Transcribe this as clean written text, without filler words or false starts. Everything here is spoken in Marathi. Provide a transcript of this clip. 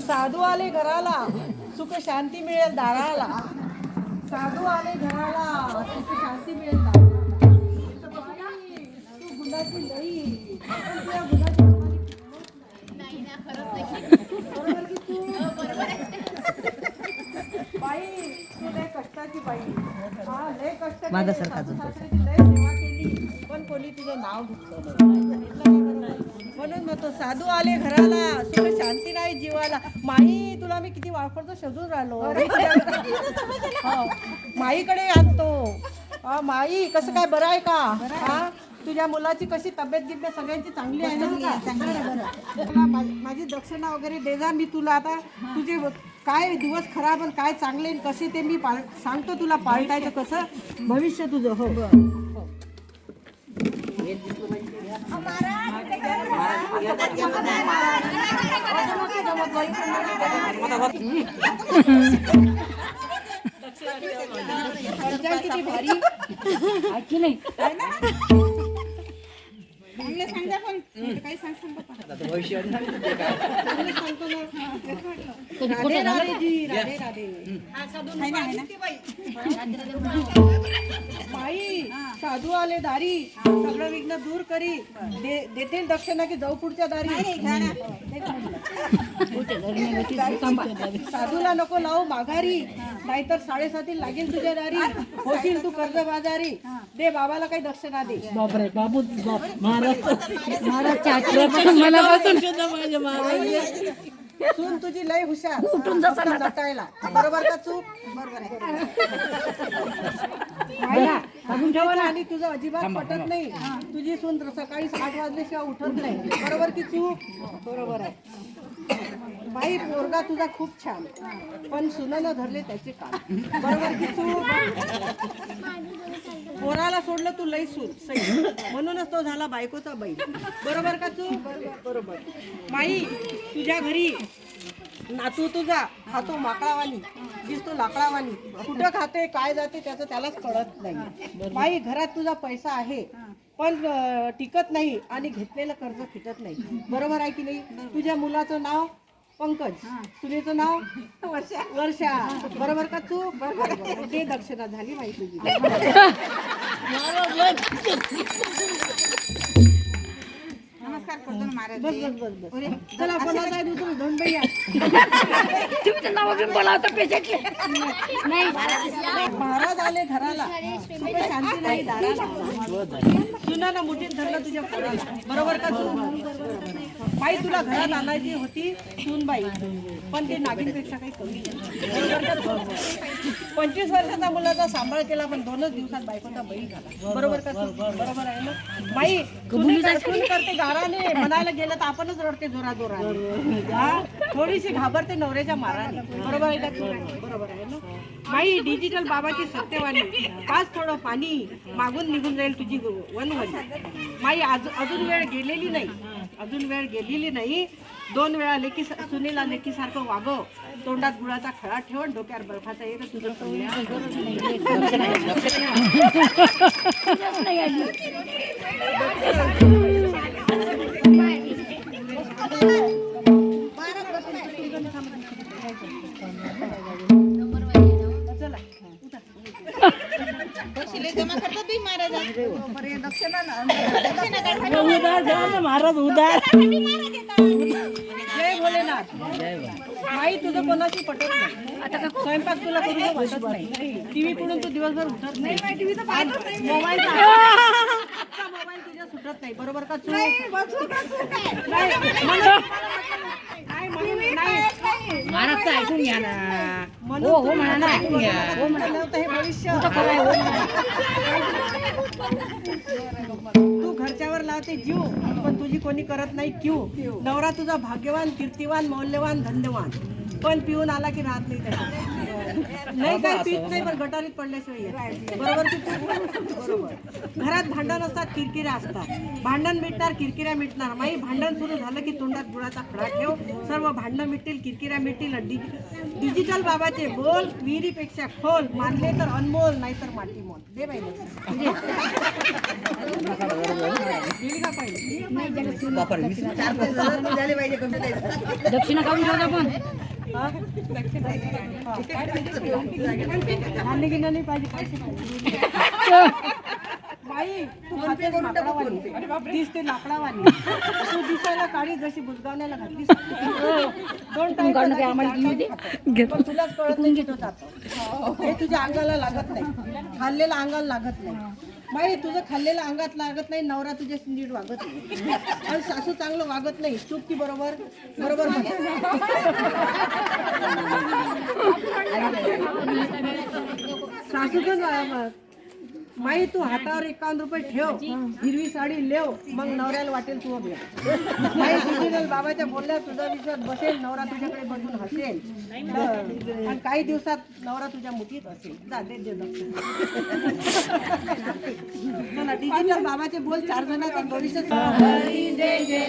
साधू आले घराला सुख शांती मिळेल दाराला. साधू आले घराला सुख शांती मिळेल दाराला. तू गुलाची लई तुझ्या गुलाची बरोबर की तू बाई तू लय कष्टाची बाई. हा लय कष्ट केले, सासू-सासऱ्याची लय सेवा केली पण कोणी तुझं नाव घेतलं म्हणून म्हणतो साधू आले घराला सुख शांती नाही जीवाला. माई तुला मी किती वापरतो शोधून राहिलो. माईकडे आणतो. माई कसं काय बरं आहे का? हा तुझ्या मुलाची कशी तब्येत गिब्येत सगळ्यांची चांगली आहे ना? माझी दक्षिणा वगैरे दे जा. मी तुला आता तुझे काय दिवस खराब आणि काय चांगले कसे ते मी सांगतो तुला पाळटायचं कसं भविष्य तुझं. हो किती भारी नाही चांगले सांगा पण काही सांगतो राधे राधे जी राधे राधे. बाई साधू आले दारी सगळं विघ्न दूर करी देतील दक्षिणा की जाऊ पुढच्या दारी. साधूला नको लावू माघारी नाहीतर 7:30 लागेल तुझ्या दारी. होशील तू कर्ज बाजारी. दे बाबाला काही दक्षिणा दे. बापरे बाबू सून तुझी लय हुशार उठून नटायला. बरोबर का चूक? बरोबर आहे. आणि तुझं अजिबात पटत नाही. तुझी सून सकाळी 8 वाजल्याशिवाय उठत नाही. बरोबर की चूक? बरोबर आहे. बाई पोरगा तुझा खूप छान पण सुनानं धरले त्याचे काम. बरोबर की चूक? पोराला सोडलं तू लई सून सई म्हणूनच तो झाला बायकोचा बैल. बरोबर का चूक? बरोबर. माई तुझ्या घरी नातू तुझा खातो माकडावानी दिसतो लाकडावानी. कुठं खाते काय जाते त्याचं त्यालाच कळत नाही. बाई घरात तुझा पैसा आहे पण टिकत नाही आणि घेतलेलं कर्ज फिटत नाही. बरोबर आहे की नाही? तुझ्या मुलाचं नाव पंकज, सुनेचं नाव वर्षा. बरोबर का तू? ते दक्षिणा झाली माहिती तुझी. नमस्कार करतो ना महाराज. बस बस बस बस चला कोणाला आहे दुसरं दोन बाई या. तुम्ही नाव घेऊन बोलावता पेशंटले. नाही महाराज आले घराला सुख शांती नाही दाराला. सुनानं मुठीत धरलं तुझ्या पोराला. बरोबर का तू? बाई तुला घरात आणायची होती सूनबाई पण ते नागिनपेक्षा काही कमी नाही. 25 वर्षाचा मुलाचा सांभाळ केला पण 2च दिवसात बायकोचा बळी झाला. बरोबर का? बरोबर आहे ना? बाई सून करते गाराने म्हणायला गेलं तर आपणच रडते जोरा जोराने. थोडीशी घाबरते नवऱ्याच्या माराने. बरोबर आहे का? बरोबर आहे ना? बाई डिजिटल बाबाची सत्यवाणी पाच थोडं पाणी मागून निघून जाईल तुझी वनवणी. माई अजून वेळ गेलेली नाही. अजून वेळ गेलेली नाही. 2 वेळा लेकी सुनेला लेकीसारखं वागव. तोंडात गुळाचा खळा ठेवून डोक्यावर बर्फाचा येत तुझं महाराज उदार. जय भोलेनाथ. माई तुझं कोणाशी पटत नाही. आता स्वयंपाक तुला करून बसत नाही. टीव्ही कडून तू दिवसभर उठत नाही. मोबाईल तुझ्या सुटत नाही. बरोबर का? महाराजचं ऐकून घ्या ना. हो हो म्हणा ना, ऐकून घ्या. हो म्हणाल हे भविष्य तू घरच्यावर लावते जीव पण तुझी कोणी करत नाही क्यू. नवरा तुझा भाग्यवान कीर्तिवान मौल्यवान धन्यवान पण पिऊन आला की राहत नाही त्याला. नाही काही पीत नाही पण गटारीत पडल्याशिवाय येत. बरोबर की चूक? बरोबर. घरात भांडण असतात, किरकिऱ्या असतात. भांडण मिटणार, किरकिऱ्या मिटणार. माई भांडण सुरू झालं की तोंडात गुळाचा खडा ठेव, सर्व भांडणं मिटतील, किरकिऱ्या मिटतील. डिजिटल बाबाचे बोल विहिरीपेक्षा खोल, मानले तर अनमोल, नाही तर माती मोल. दे बाई लक्ष. गेली का पाहिजे? दक्षिणा खाऊन ठेवता पण धान्य गिन्य नाही पाहिजे, पैसे पाहिजे. बाई तू खाते लाकडावाली, दिसते लाकडावाली. तू दिसायला काळी जशी बुजगावण्याला घातलीस. दोन टाइम पण तुलाच कळत नाही घेतो जातो. हे तुझ्या अंगाला लागत नाही, खाल्लेलं अंगाला लागत नाही. बाई तुझं खाल्लेलं अंगात लागत नाही, नवरा तुझ्या नीट वागत नाही आणि सासू चांगलं वागत नाही. चूक की बरोबर? बरोबर सासूच. माई तू हातावर 51 रुपये ठेव, हिरवी साडी लेव, मग नवऱ्याला वाटेल तू अभ्या. माई डिजिटल बाबाच्या बोलण्यात तुझा विश्वास बसेल, नवरा तुझ्याकडे बसून हसेल आणि काही दिवसात नवरा तुझ्या मुठीत असेल. जा दे दे लक्ष. डिजिटल बाबाचे बोल 4 जणांचं भविष्य. हरी जय जय